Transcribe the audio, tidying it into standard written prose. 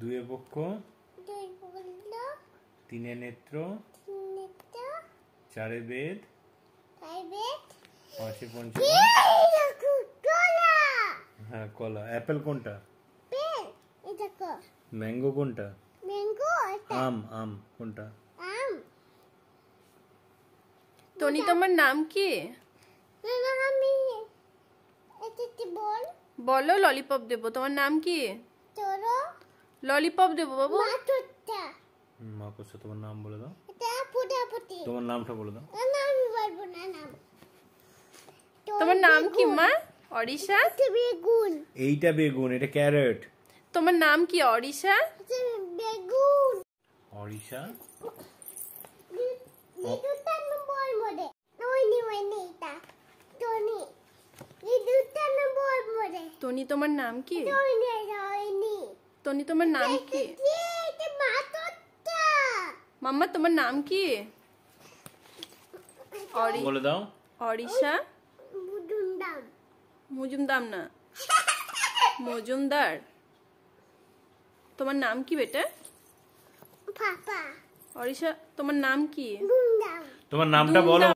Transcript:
দুয়ে বক্ষ, তিনে নেত্র, চারে বেদ, পাঁচে পঞ্চম। হ্যাঁ কলা। অ্যাপেল কোনটা? ম্যাঙ্গো কোনটা? আম। আম কোনটা? টনি তোমার নাম কি? বলো ললিপপ দেবো। তোমার নাম কি? ললিপপ দেবো বাবু। মা কোসা। তোমার নাম বলে দাও। তোমার নামটা বলে দাও। তোমার নাম কি মা? অরিশা। এইটা বেগুন, এটা ক্যারট। তোমার নাম কি? অরিশা। অরিশা। টনি তোমার নাম কি? টনি তোমার নাম কি? মাম্মা তোমার নাম কি? বলে দাও। অরিশা মজুমদার না, মজুমদার। তোমার নাম কি বেটা? অরিশা তোমার নাম কি? তোমার নামটা বলো।